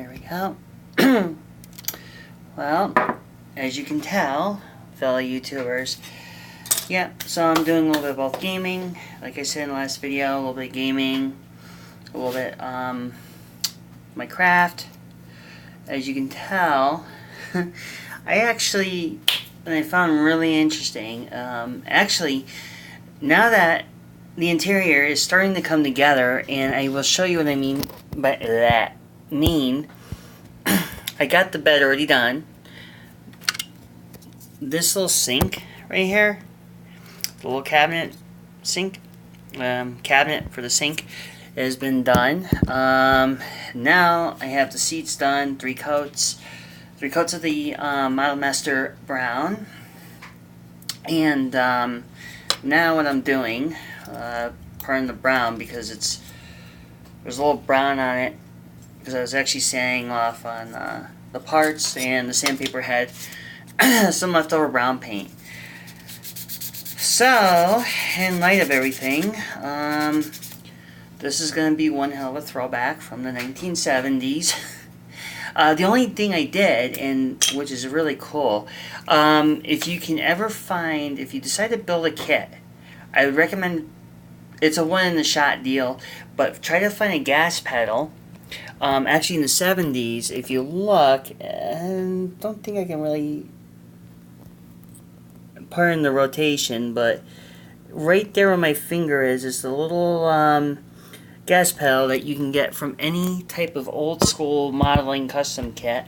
There we go. Well, as you can tell, fellow YouTubers, yeah, so I'm doing a little bit of both gaming, like I said in the last video, a little bit of gaming, a little bit, my craft. As you can tell, I actually, and I found really interesting, actually, now that the interior is starting to come together, and I will show you what I mean by that. I got the bed already done. This little sink right here, the little cabinet sink, cabinet for the sink has been done. Now I have the seats done, 3 coats of the Model Master Brown, and now what I'm doing, pardon the brown because there's a little brown on it because I was actually sanding off on the parts, and the sandpaper had some leftover brown paint. So, in light of everything, this is going to be one hell of a throwback from the 1970s. The only thing I did, and which is really cool, if you can ever find, if you decide to build a kit, I would recommend, it's a one-in-the-shot deal, but try to find a gas pedal. Actually, in the 70s, if you look, and don't think I can really pardon the rotation, but right there where my finger is the little gas pedal that you can get from any type of old school modeling custom kit.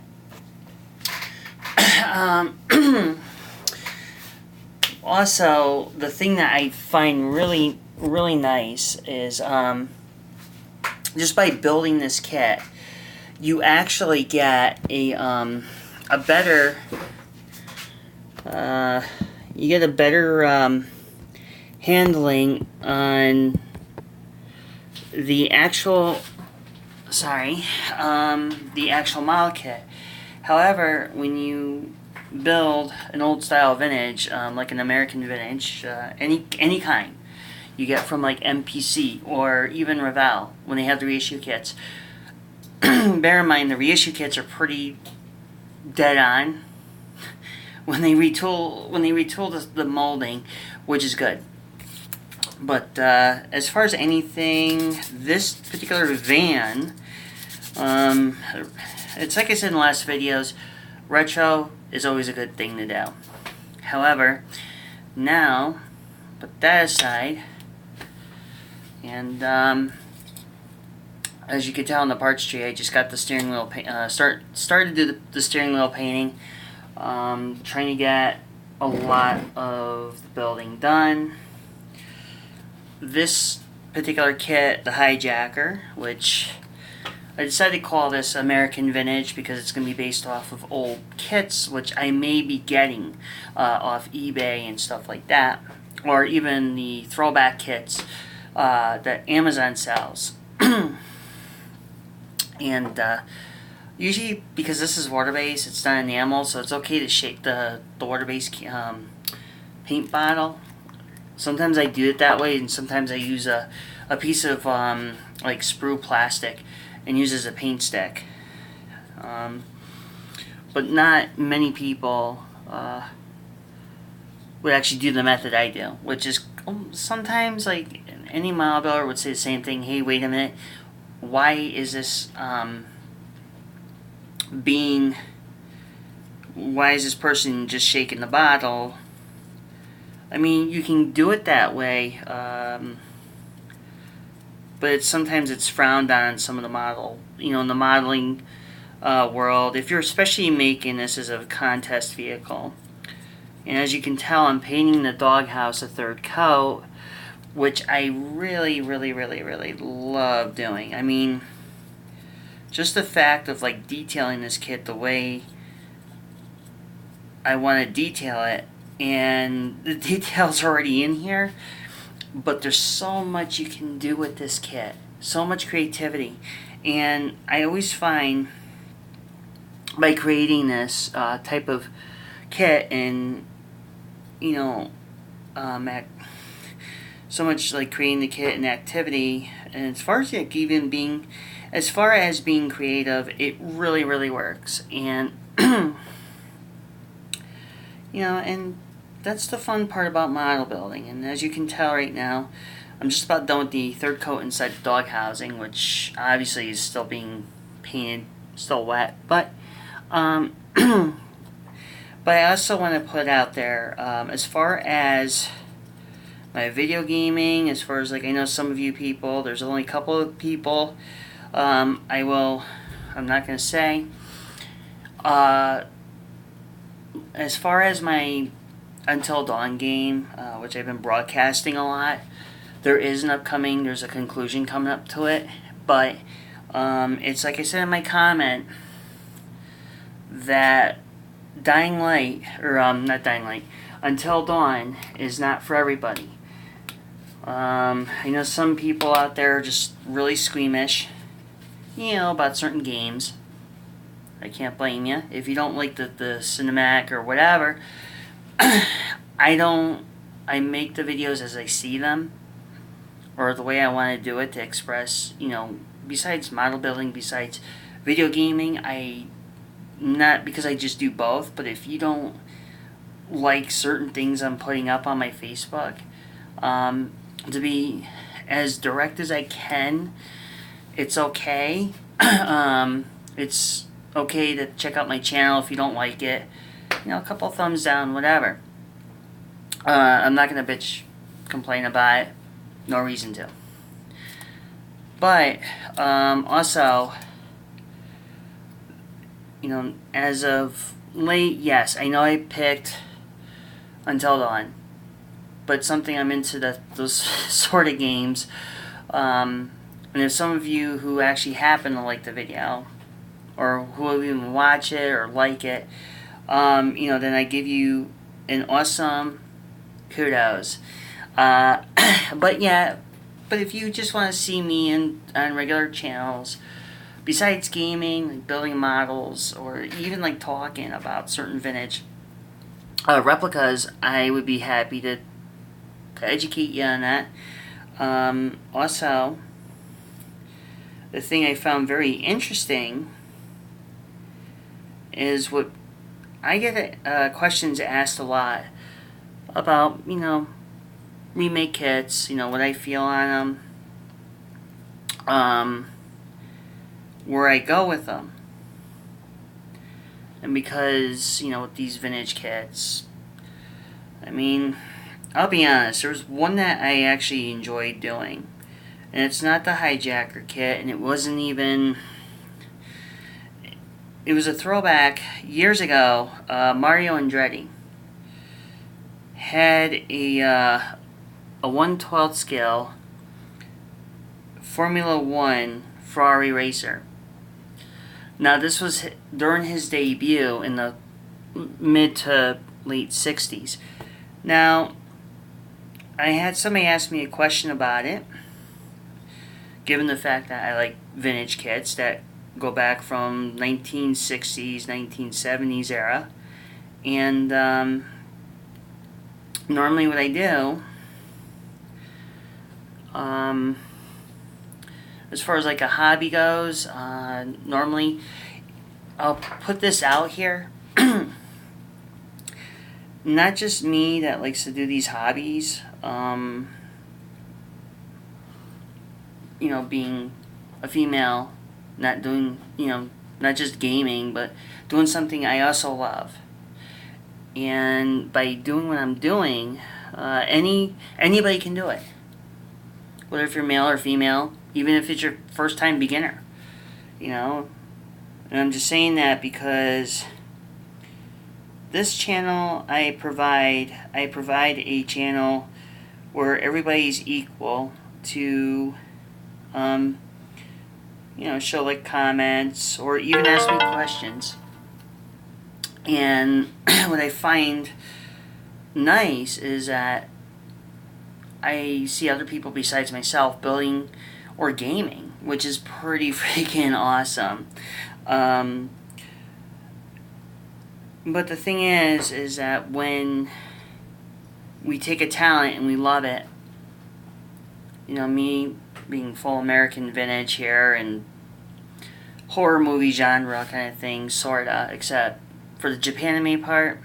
Also, the thing that I find really nice is just by building this kit, you actually get a better handling on the actual model kit. However, when you build an old style vintage, like an American vintage, any kind you get from like MPC or even Revell when they have the reissue kits, bear in mind the reissue kits are pretty dead on when they retool the molding, which is good. But as far as anything, this particular van, it's like I said in the last videos, retro is always a good thing to do. However, now, put that aside, and as you can tell in the parts tree, I just got the steering wheel started to do the steering wheel painting. Trying to get a lot of the building done. This particular kit, the Hijacker, which I decided to call this American Vintage because it's going to be based off of old kits, which I may be getting off eBay and stuff like that, or even the throwback kits that Amazon sells. And usually, because this is water-based, it's not enamel, so it's okay to shake the water-based paint bottle. Sometimes I do it that way, and sometimes I use a piece of like sprue plastic and use it as a paint stick. But not many people would actually do the method I do, which is sometimes like any model builder would say the same thing. Hey, wait a minute, why is this why is this person just shaking the bottle? I mean, you can do it that way, but sometimes it's frowned on in some of the in the modeling world, if you're especially making this as a contest vehicle. And as you can tell, I'm painting the doghouse a 3rd coat, which I really love doing. I mean, just the fact of like detailing this kit the way I want to detail it, and the details are already in here, but there's so much you can do with this kit, so much creativity. And I always find by creating this type of kit, and so much like creating the kit and activity, and as far as like even being as far as being creative, it really, really works. And, you know, and that's the fun part about model building. And as you can tell right now, I'm just about done with the third coat inside the dog housing, which obviously is still being painted, still wet. But, but I also want to put out there, as far as my video gaming, as far as, like, I know some of you people, there's only a couple of people, I'm not going to say. As far as my Until Dawn game, which I've been broadcasting a lot, there's a conclusion coming up to it, but it's like I said in my comment, that Dying Light, or not Dying Light, Until Dawn is not for everybody. I know some people out there are just really squeamish, about certain games. I can't blame you. If you don't like the cinematic or whatever, I make the videos as I see them, or the way I want to do it to express, besides model building, besides video gaming, not because I just do both, but if you don't like certain things I'm putting up on my Facebook, to be as direct as I can, it's okay. It's okay to check out my channel if you don't like it. A couple thumbs down, whatever. I'm not going to bitch, complain about it. No reason to. But, also, as of late, yes, I know I picked Until Dawn. But something I'm into those sort of games. And if some of you who actually happen to like the video, or who will even watch it or like it, then I give you an awesome kudos. But if you just want to see me on regular channels, besides gaming, like building models, or even like talking about certain vintage replicas, I would be happy to educate you on that. Also, the thing I found very interesting is what I get questions asked a lot about, remake kits, what I feel on them, where I go with them. And because, with these vintage kits, I'll be honest, there was one that I actually enjoyed doing. And it's not the Hijacker kit, and it wasn't even... It was a throwback years ago. Mario Andretti had a 1/12 scale Formula 1 Ferrari racer. Now, this was during his debut in the mid to late 60s. Now, I had somebody ask me a question about it, given the fact that I like vintage kits that go back from 1960s, 1970s era. And normally what I do, as far as like a hobby goes, normally I'll put this out here. Not just me that likes to do these hobbies, being a female, not doing, not just gaming, but doing something I also love. And by doing what I'm doing, anybody can do it. Whether if you're male or female, even if it's your first time beginner, And I'm just saying that because this channel, I provide a channel where everybody's equal to, show like comments or even ask me questions. And what I find nice is that I see other people besides myself building or gaming, which is pretty freaking awesome. But the thing is that when we take a talent and we love it, me being full American vintage here and horror movie genre kind of thing, sorta, except for the Japanime part,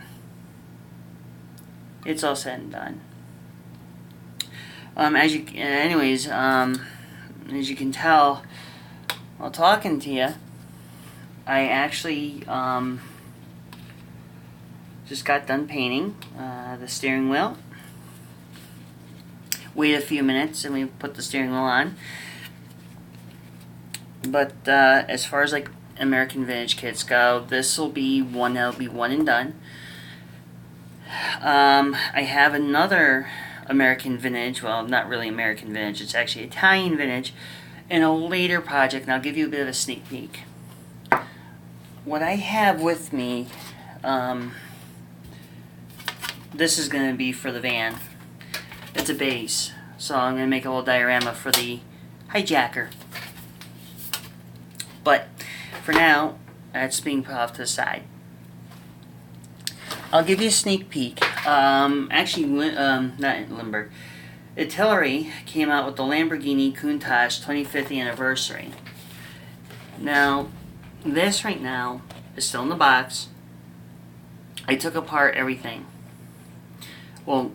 it's all said and done. As you can tell while talking to you, I actually just got done painting the steering wheel. Wait a few minutes and we put the steering wheel on. But as far as like American Vintage kits go, this will be one that'll be one and done. I have another American Vintage, well, not really American Vintage, it's actually Italian Vintage, in a later project, and I'll give you a bit of a sneak peek. What I have with me, this is going to be for the van. It's a base, so I'm going to make a little diorama for the hijacker. But for now, that's being put off to the side. I'll give you a sneak peek. Actually, not Limburg. Italy came out with the Lamborghini Countach 25th anniversary. Now, this right now is still in the box. I took apart everything. Well,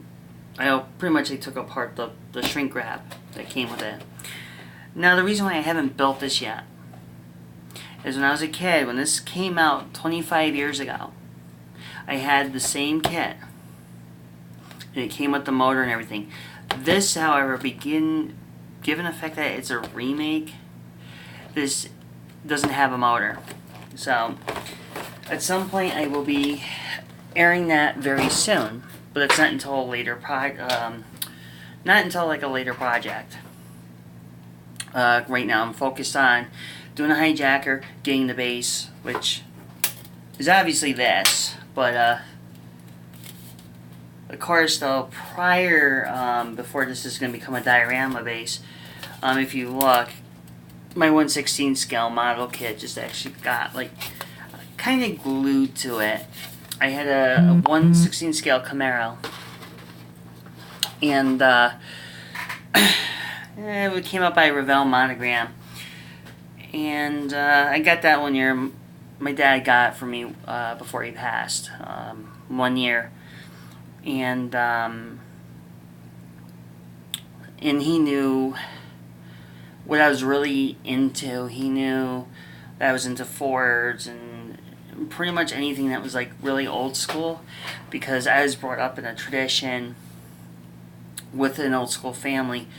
I took apart the shrink wrap that came with it. Now, the reason why I haven't built this yet is when I was a kid, when this came out 25 years ago, I had the same kit. And it came with the motor and everything. This, however, given the fact that it's a remake, this doesn't have a motor. So, at some point I will be airing that very soon. But it's not until a later like a later project. Right now I'm focused on doing a hijacker, getting the base, which is obviously this, but of course though, before this is going to become a diorama base, if you look, my 1/16 scale model kit just actually got like kind of glued to it. I had a 1/16 scale Camaro, and it came out by Revell Monogram, and I got that one year. My dad got it for me before he passed, 1 year, and he knew what I was really into. He knew that I was into Fords and pretty much anything that was like really old school, because I was brought up in a tradition with an old school family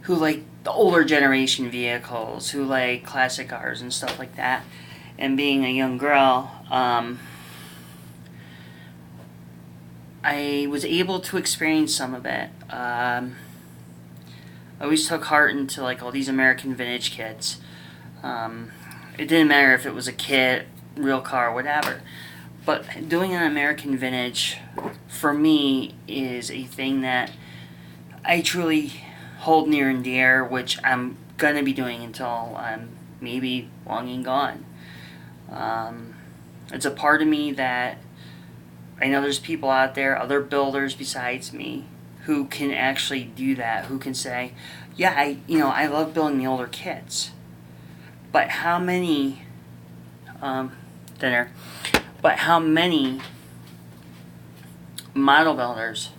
who like the older generation vehicles, who like classic cars and stuff like that. And being a young girl, I was able to experience some of it. I always took heart into like all these American Vintage kits. It didn't matter if it was a kit, real car, whatever. But doing an American Vintage, for me, is a thing that I truly hold near and dear, which I'm going to be doing until I'm maybe long and gone. It's a part of me that I know there's people out there, other builders besides me, who can actually do that, who can say, yeah, I love building the older kits. But how many, but how many model builders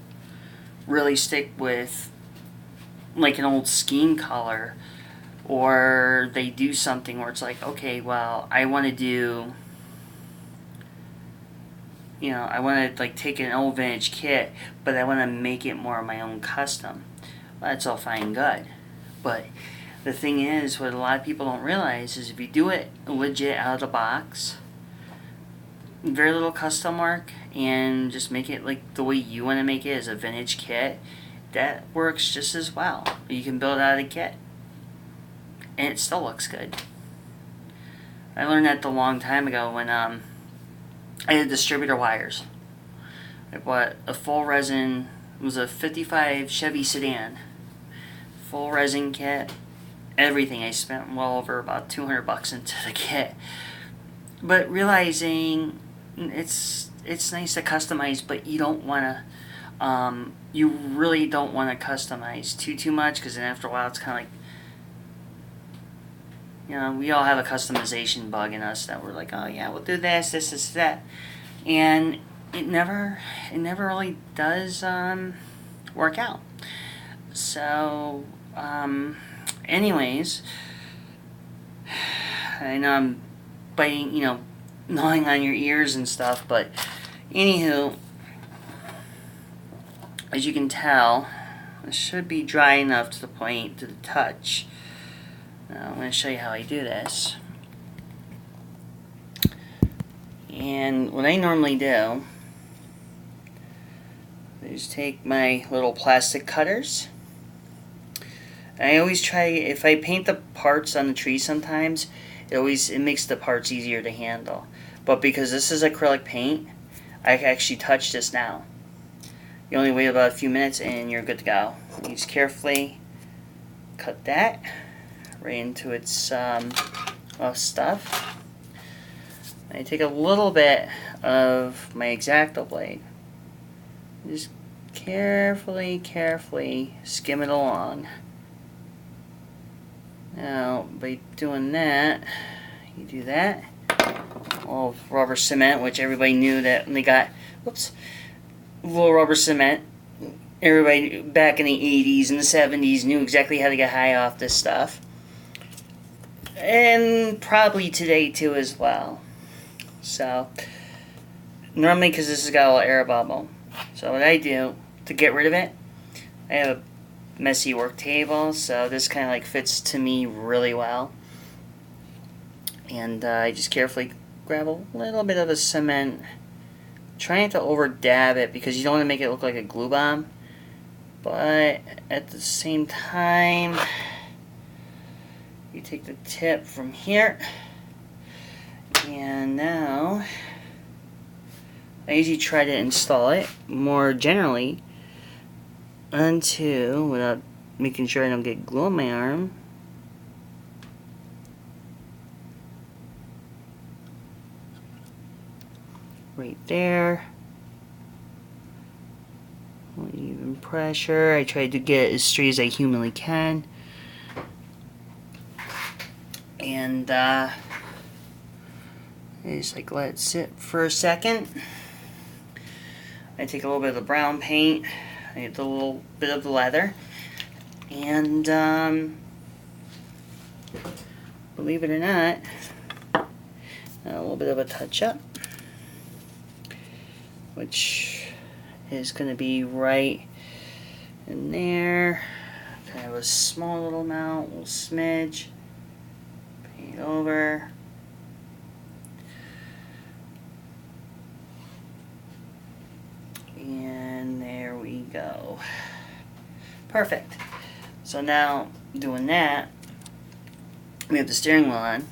really stick with like an old scheme color, or they do something where it's like, okay, well, I want to do, I want to like take an old vintage kit, but I want to make it more of my own custom. Well, that's all fine and good. But the thing is, what a lot of people don't realize is if you do it legit out of the box, very little custom work, and just make it like the way you want to make it as a vintage kit, that works just as well. You can build out a kit, and it still looks good. I learned that a long time ago when I had distributor wires. I bought a full resin, it was a 55 Chevy sedan, full resin kit, everything. I spent well over about $200 into the kit. But realizing it's nice to customize, but you don't want to, you really don't want to customize too much, because then after a while it's kind of like, You know, we all have a customization bug in us that we're like, oh yeah, we'll do this, that, and it never really does work out. So, anyways, I know I'm biting, gnawing on your ears and stuff, but anywho, as you can tell, it should be dry enough to the point to the touch. Now, I'm going to show you how I do this. And what I normally do is take my little plastic cutters. I always try, if I paint the parts on the tree sometimes, it makes the parts easier to handle. But because this is acrylic paint, I can actually touch this now. You only wait about a few minutes and you're good to go. You just carefully cut that right into its stuff. I take a little bit of my X-Acto blade. Just carefully skim it along. Now, by doing that, you do that. All rubber cement, which everybody knew that when they got, little rubber cement. Everybody back in the 80s and the 70s knew exactly how to get high off this stuff. And probably today too as well. So, normally because this has got a little air bubble. So what I do to get rid of it, I have a messy work table, so this kind of like fits to me really well. And I just carefully grab a little bit of the cement, trying to over dab it because you don't want to make it look like a glue bomb. But at the same time, you take the tip from here, and now I usually try to install it more generally onto, without making sure I don't get glue on my arm. Right there. Even pressure. I try to get it as straight as I humanly can. And I just like let it sit for a second. I take a little bit of the brown paint. I get a little bit of the leather. And believe it or not, a little bit of a touch-up, which is going to be right in there. Kind of a small little amount, a little smidge. Paint over. And there we go. Perfect. So now, doing that, we have the steering wheel on.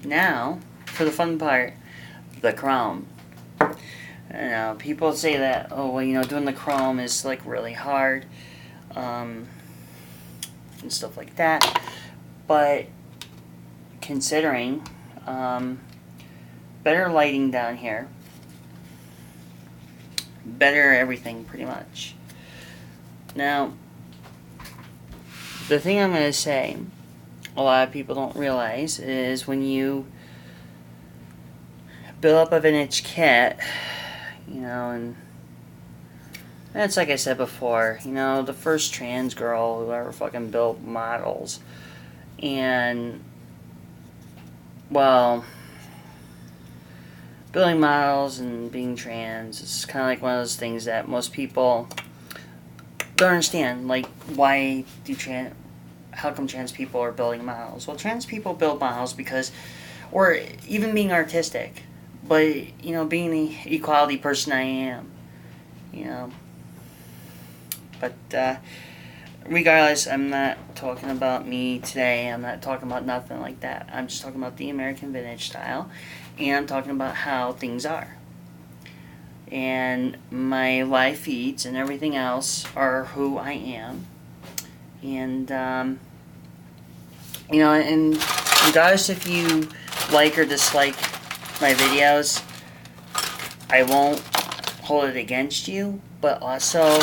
Now, for the fun part, the chrome. Now, people say that, oh, well, doing the chrome is like really hard, and stuff like that. But considering better lighting down here, better everything pretty much. Now, the thing I'm going to say, a lot of people don't realize, is when you build up a vintage kit, and that's like I said before, the first trans girl who ever fucking built models, and, well, building models and being trans is kind of like one of those things that most people don't understand. Like, how come trans people are building models? Well, trans people build models because, or even being artistic, but, being the equality person I am, But, regardless, I'm not talking about me today. I'm not talking about nothing like that. I'm just talking about the American vintage style, and I'm talking about how things are. And my live feeds and everything else are who I am. And, and regardless if you like or dislike my videos, I won't hold it against you, but also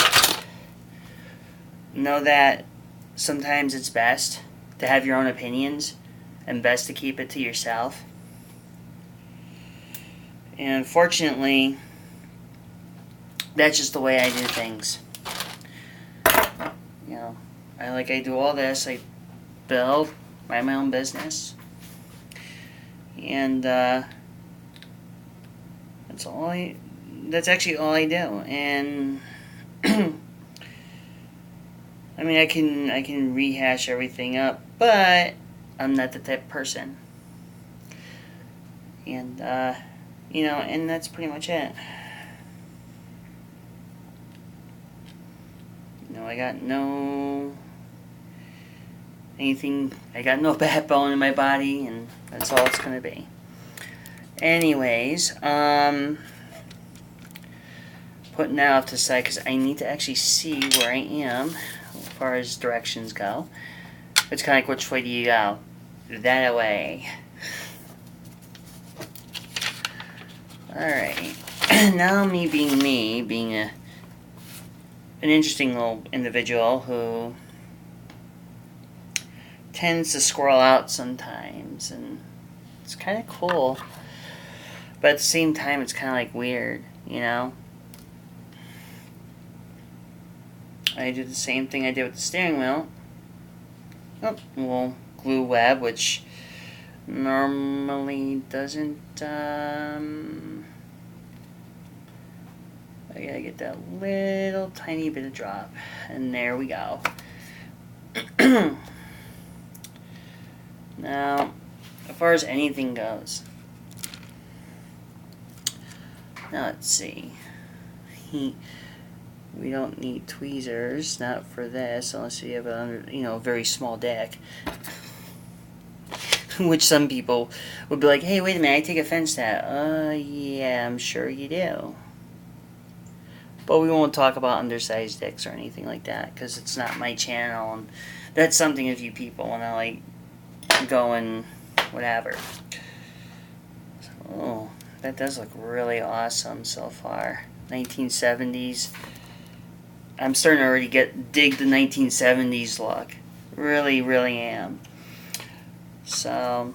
know that sometimes it's best to have your own opinions and best to keep it to yourself. And unfortunately, that's just the way I do things. You know, I do all this. I build, run my own business, and that's actually all I do. And I mean, I can rehash everything up, but I'm not the type of person. And and that's pretty much it. I got no backbone in my body, and that's all it's gonna be. Anyways, putting that off to the side because I need to actually see where I am as far as directions go. It's kind of like, which way do you go? That way. Alright. Now me, being an interesting little individual who tends to squirrel out sometimes, and it's kind of cool, but at the same time it's kind of like weird, I do the same thing I did with the steering wheel. Oh, we'll glue web, which normally doesn't, I gotta get that little tiny bit of drop, and there we go. Now, as far as anything goes, now let's see. We don't need tweezers, not for this, unless you have a very small dick. Which some people would be like, hey, wait a minute, I take offense to that. Yeah, I'm sure you do. But we won't talk about undersized dicks or anything like that, because it's not my channel, and that's something if you people want to, go and whatever. Oh, that does look really awesome so far. 1970s. I'm starting to already dig the 1970s look. Really, really am. So,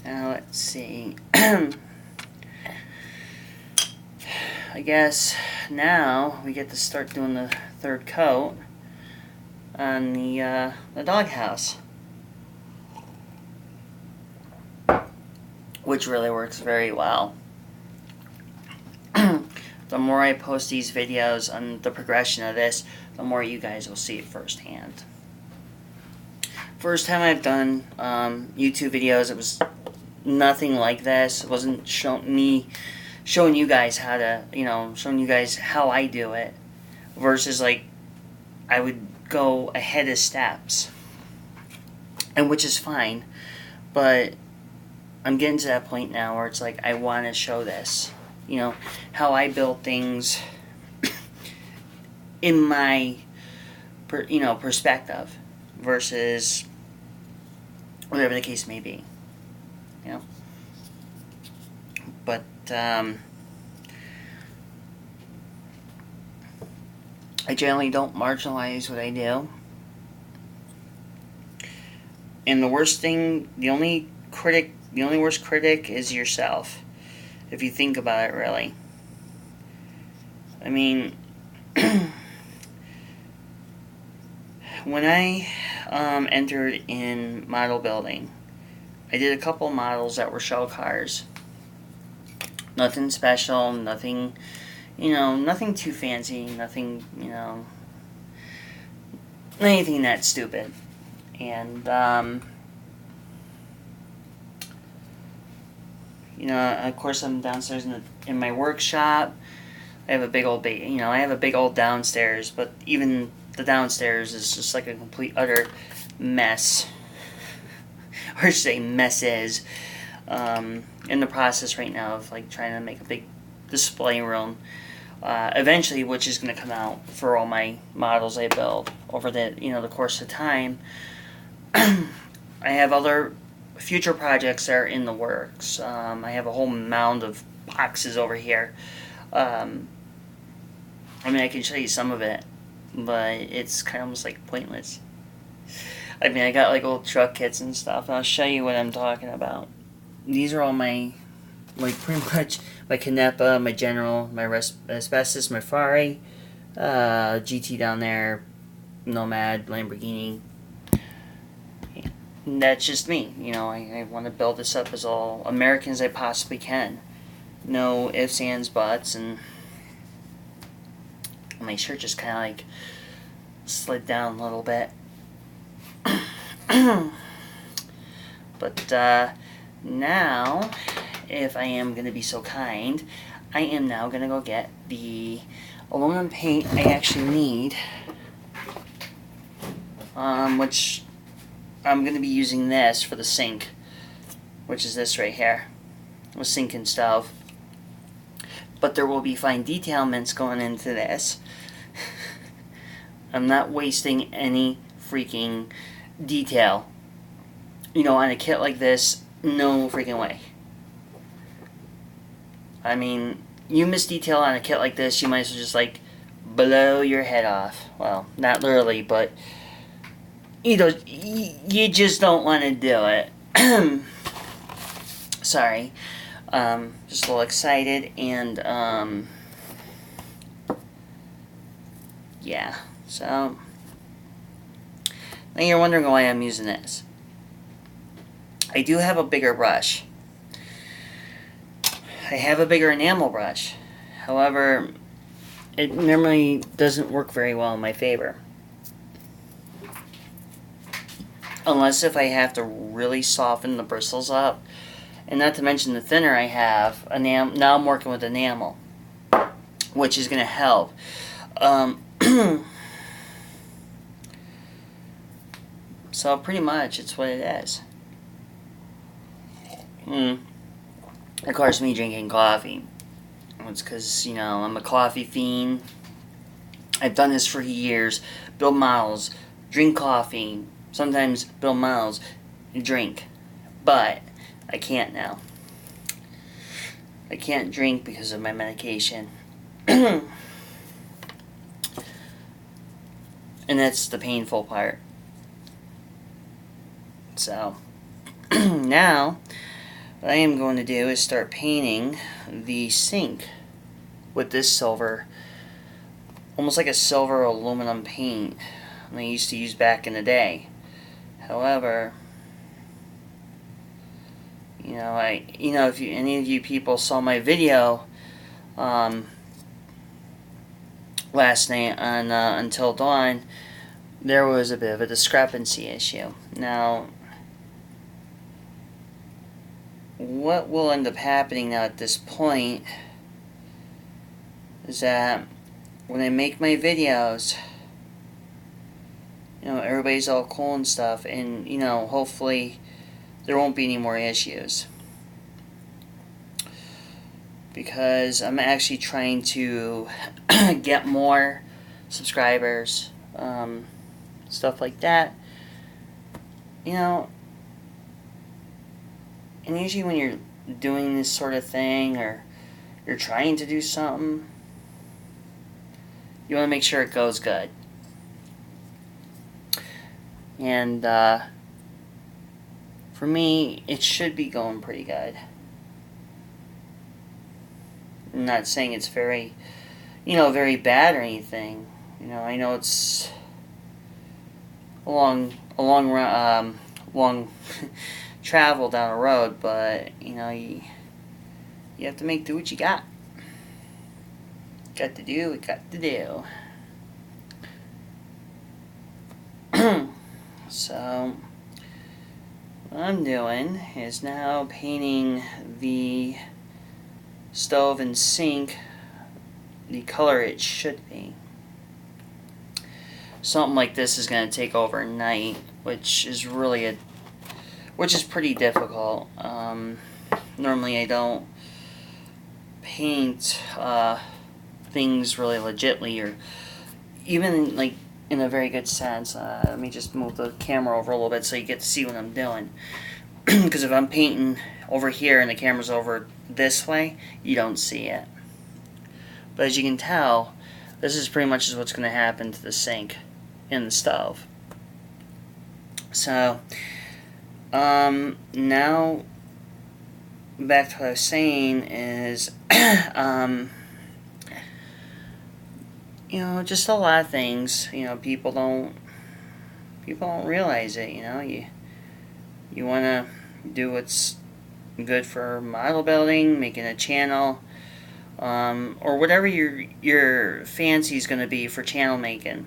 now let's see. I guess now we get to start doing the third coat on the doghouse, which really works very well. The more I post these videos on the progression of this, the more you guys will see it firsthand. First time I've done YouTube videos, it was nothing like this. It wasn't showing you guys how to, showing you guys how I do it, versus I would go ahead of steps, and which is fine, but I'm getting to that point now where it's I want to show this, how I build things in my, perspective, versus whatever the case may be, But, I generally don't marginalize what I do. And the worst thing, the only worst critic is yourself, if you think about it, really. I mean, when I entered in model building, I did a couple models that were shell cars. Nothing special, nothing, nothing too fancy, nothing, anything that stupid. And, of course I'm downstairs in my workshop. I have a big old, downstairs, but even the downstairs is just a complete, utter mess. Or I should say messes. In the process right now of trying to make a big display room, eventually, which is going to come out for all my models I build over the the course of time. I have other future projects that are in the works. I have a whole mound of boxes over here. I mean, I can show you some of it, but it's kind of almost like pointless. I mean, I got like old truck kits and stuff, and I'll show you what I'm talking about. These are all my, like, pretty much my Canepa, my General, my Asbestos, my Ferrari, GT down there, Nomad, Lamborghini. And that's just me. You know, I want to build this up as all American as I possibly can. No ifs, ands, buts, and my shirt just kind of like slid down a little bit. But now, if I am going to be so kind, I am now going to go get the aluminum paint I actually need, which I'm going to be using this for the sink, which is this right here, a sink and stove. But there will be fine detailments going into this. I'm not wasting any freaking detail. You know, on a kit like this, no freaking way. I mean, you miss detail on a kit like this, you might as well just like blow your head off. Well, not literally, but you know, you just don't want to do it. Sorry. Just a little excited, and yeah, so now you're wondering why I'm using this. I do have a bigger brush. I have a bigger enamel brush. However, it normally doesn't work very well in my favor. Unless if I have to really soften the bristles up. And not to mention the thinner I have, now I'm working with enamel, which is going to help. So pretty much, it's what it is. Of course, me drinking coffee. It's because, you know, I'm a coffee fiend. I've done this for years. Build models, drink coffee, sometimes build models, drink. But I can't now. I can't drink because of my medication. And that's the painful part. So, now, what I am going to do is start painting the sink with this silver, almost like a silver aluminum paint I used to use back in the day. However, you know, if any of you people saw my video last night on Until Dawn, there was a bit of a discrepancy issue. Now, what will end up happening now at this point is that when I make my videos, you know, everybody's all cool and stuff, and, you know, hopefully there won't be any more issues. Because I'm actually trying to get more subscribers, stuff like that. You know, and usually when you're doing this sort of thing, or you're trying to do something, you want to make sure it goes good. And for me, it should be going pretty good. I'm not saying it's very, you know, very bad or anything. You know, I know it's a long travel down the road, but, you know, you have to make do what you got. Got to do what got to do. So, what I'm doing is now painting the stove and sink the color it should be. Something like this is going to take overnight, which is pretty difficult. Normally I don't paint things really legitly, or even like in a very good sense. Let me just move the camera over a little bit so you get to see what I'm doing. Because if I'm painting over here and the camera's over this way, you don't see it. But as you can tell, This is pretty much what's going to happen to the sink in the stove. So, now back to what I was saying is, just a lot of things. People don't realize it. You want to do what's good for model building, making a channel, or whatever your fancy is going to be for channel making.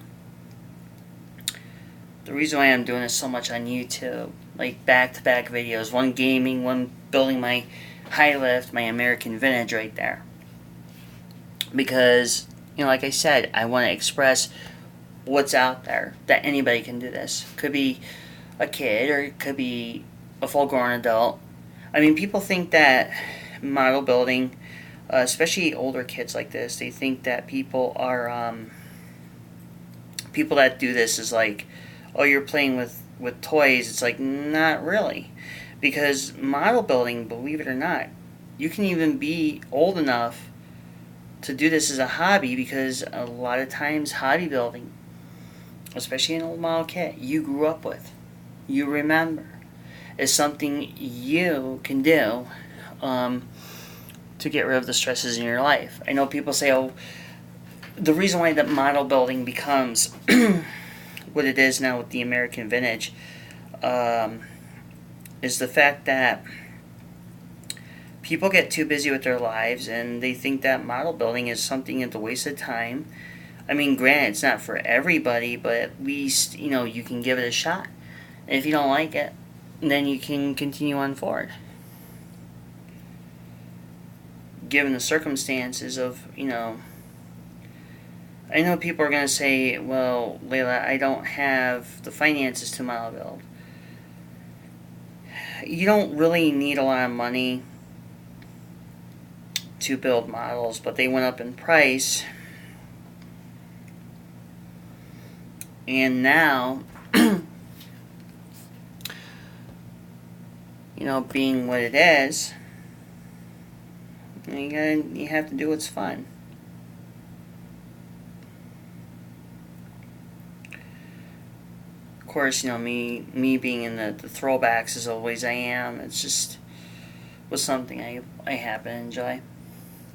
The reason why I'm doing this so much on YouTube, like back-to-back videos, one gaming, one building my high lift, my American Vintage right there. Because, like I said, I want to express what's out there, that anybody can do this. Could be a kid, or it could be a full-grown adult. I mean, people think that model building, especially older kids like this, they think that people that do this is like, oh, you're playing with toys. It's like, not really. Because model building, believe it or not, you can even be old enough to do this as a hobby, because a lot of times hobby building, especially an old model kit you grew up with, you remember, is something you can do to get rid of the stresses in your life. I know people say, oh, the reason why that model building becomes what it is now with the American Vintage is the fact that people get too busy with their lives and they think that model building is something that's a waste of time. I mean, granted, it's not for everybody, but at least, you can give it a shot. And if you don't like it, then you can continue on forward. Given the circumstances of, I know people are going to say, well, Layla, I don't have the finances to model build. You don't really need a lot of money to build models, but they went up in price. And now, being what it is, you have to do what's fun. Of course, me being in the throwbacks as always I am, it's just was something I happen to enjoy.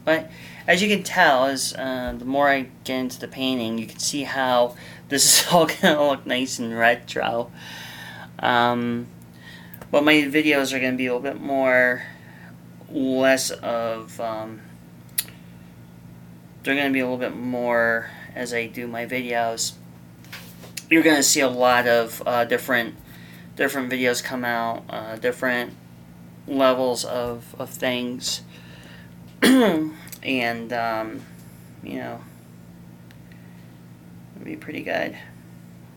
But as you can tell, as the more I get into the painting, you can see how this is all going to look nice and retro. But my videos are going to be a little bit less of, they're going to be a little bit more, as I do my videos, you're going to see a lot of different videos come out, different levels of things. And, it'll be pretty good.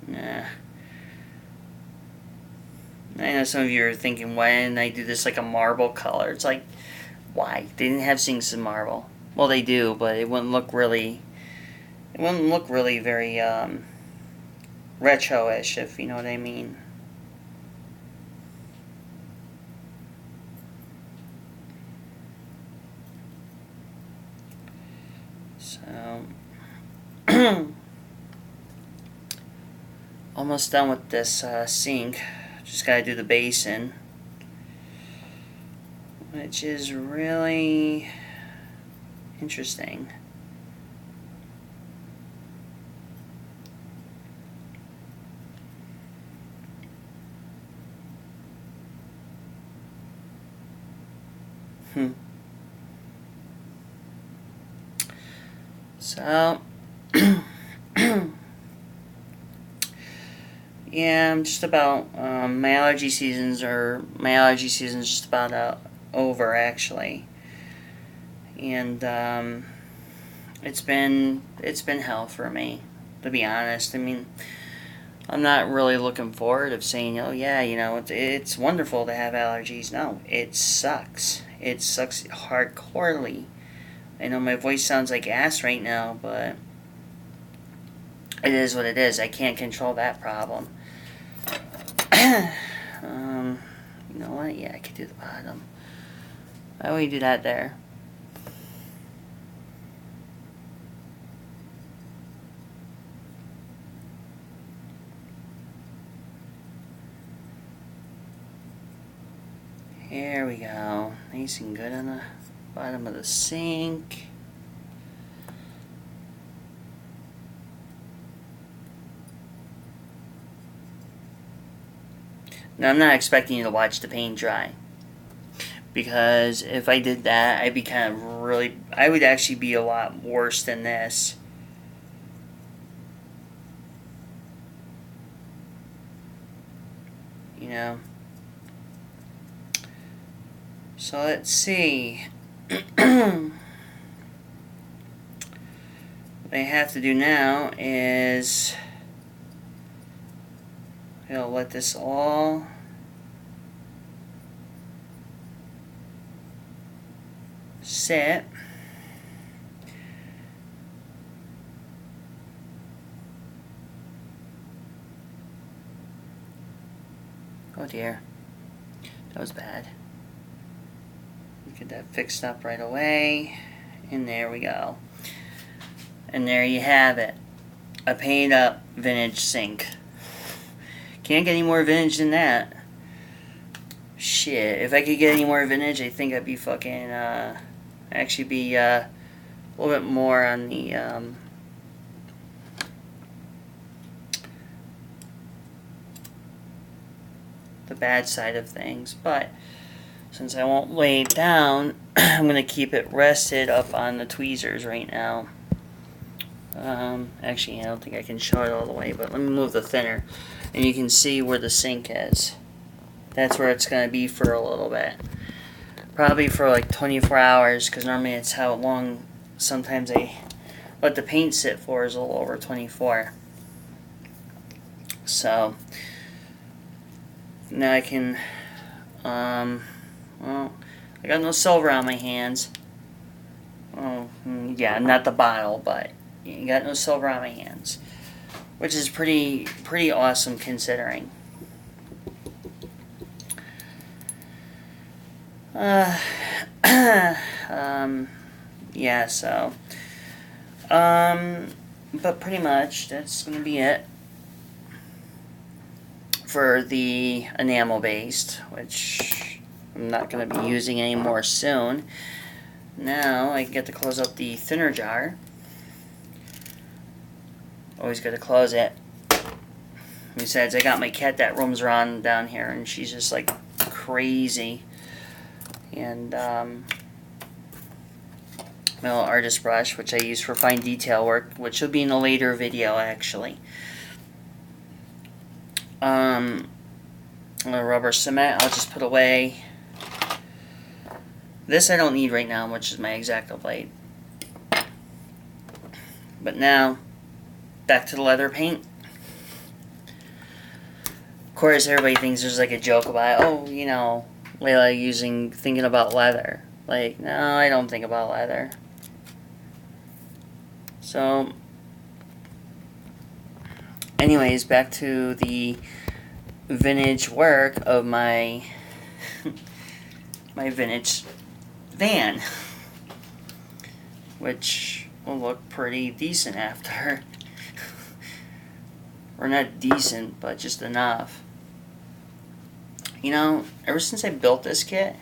Nah. I know some of you are thinking, why didn't I do this like a marble color? It's like, why? They didn't have sinks in marble. Well, they do, but it wouldn't look really very, retro-ish, if you know what I mean. So, almost done with this sink. Just gotta do the basin, which is really interesting. So, yeah, I'm just about, my allergy season's just about over, actually. And, it's been hell for me, to be honest. I mean, I'm not really looking forward to saying, oh yeah, it's wonderful to have allergies. No, it sucks. It sucks hardcorely. I know my voice sounds like ass right now, but it is what it is. I can't control that problem. You know what? Yeah, I could do the bottom. Why would you do that there? There we go. Nice and good on the bottom of the sink. Now, I'm not expecting you to watch the paint dry, because if I did that, I'd be kind of really... I would actually be a lot worse than this. You know? So let's see. What I have to do now is... I'll let this all sit. Oh dear, that was bad. Get that fixed up right away, and there we go. And there you have it, a painted up vintage sink. Can't get any more vintage than that. Shit, if I could get any more vintage, I think I'd be fucking, actually be, a little bit more on the bad side of things. But since I won't lay it down, I'm going to keep it rested up on the tweezers right now. Actually, I don't think I can show it all the way, but let me move the thinner. And you can see where the sink is. That's where it's going to be for a little bit. Probably for like 24 hours, because normally it's how long sometimes I let the paint sit for, is a little over 24. So, now I can, well, I got no silver on my hands. Oh, yeah, not the bottle, but you got no silver on my hands. Which is pretty awesome considering. Yeah, so. But pretty much, that's going to be it for the enamel based, which I'm not going to be using anymore soon. Now, I get to close up the thinner jar. Always got to close it. Besides, I got my cat that roams around down here, and she's just like crazy. And my little artist brush, which I use for fine detail work, which will be in a later video actually. A rubber cement I'll just put away. This I don't need right now, which is my X-Acto blade. But now, back to the leather paint. Of course, everybody thinks there's like a joke about, oh, you know, Layla thinking about leather. Like, no, I don't think about leather. So, anyways, back to the vintage work of my my vintage van, which will look pretty decent after. Or not decent, but just enough. You know, ever since I built this kit,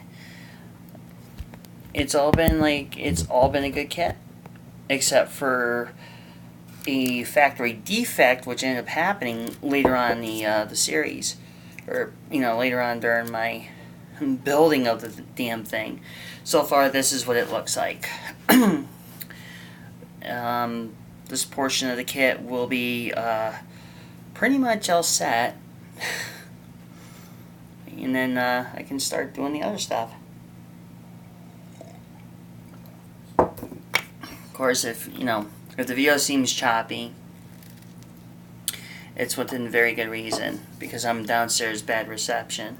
it's all been a good kit, except for a factory defect, which ended up happening later on in the series, or later on during my building of the damn thing. So far, this is what it looks like. This portion of the kit will be pretty much all set. And then I can start doing the other stuff. Of course, if the video seems choppy, it's within very good reason, because I'm downstairs, bad reception.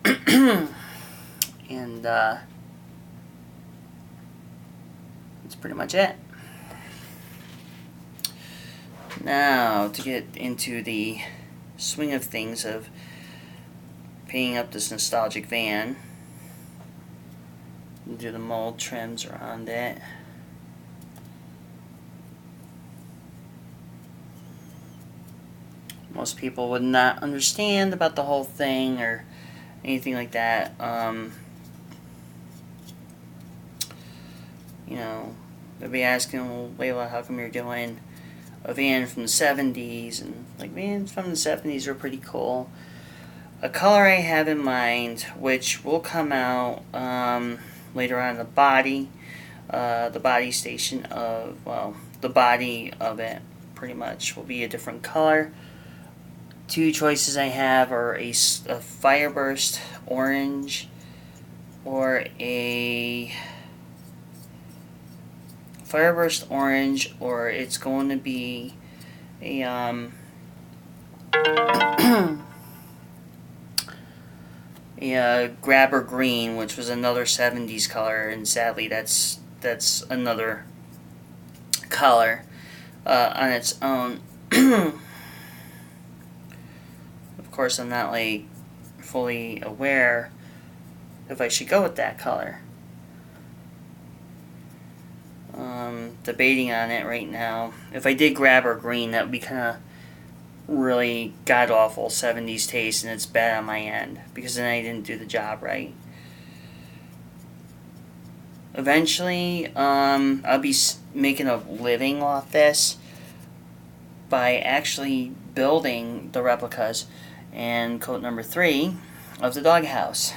And that's pretty much it. Now, to get into the swing of things of painting up this nostalgic van, do the mold trims around it. Most people would not understand about the whole thing, or anything like that. You know, they'll be asking, well, Layla, how come you're doing a van from the 70s? And like, vans from the 70s are pretty cool. A color I have in mind, which will come out later on in the body station of, well, the body of it pretty much will be a different color. Two choices I have are a Fireburst orange or a Fireburst orange, or it's going to be a a Grabber green, which was another 70s color, and sadly that's another color on its own. Of course, I'm not like fully aware if I should go with that color. Debating on it right now. If I did Grabber green, that would be kind of really god-awful 70s taste, and it's bad on my end, because then I didn't do the job right. Eventually, I'll be making a living off this by actually building the replicas and coat number 3 of the doghouse.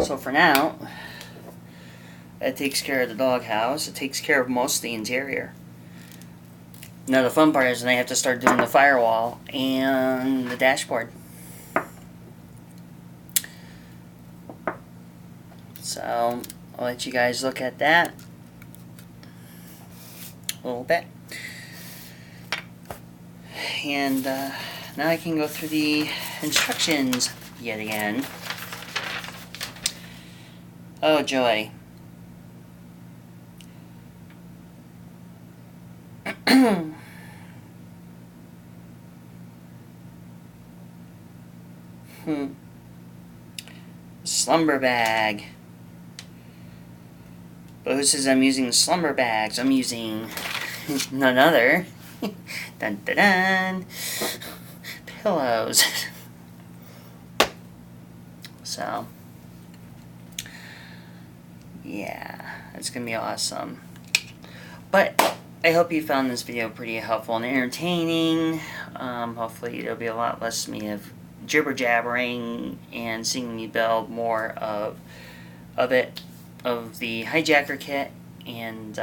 So for now, that takes care of the doghouse. It takes care of most of the interior. Now the fun part is then I have to start doing the firewall and the dashboard. So I'll let you guys look at that a little bit. And now I can go through the instructions yet again. Oh joy. Slumber bag. But who says I'm using slumber bags? I'm using none other. Dun dun dun. Pillows. So, yeah, it's gonna be awesome. But I hope you found this video pretty helpful and entertaining. Hopefully there'll be a lot less of me of jibber jabbering and seeing me build more of the hijacker kit. And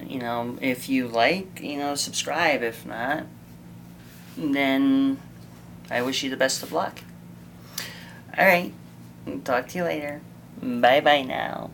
you know, if you like, you know, subscribe. If not, then I wish you the best of luck. Alright, talk to you later. Bye bye now.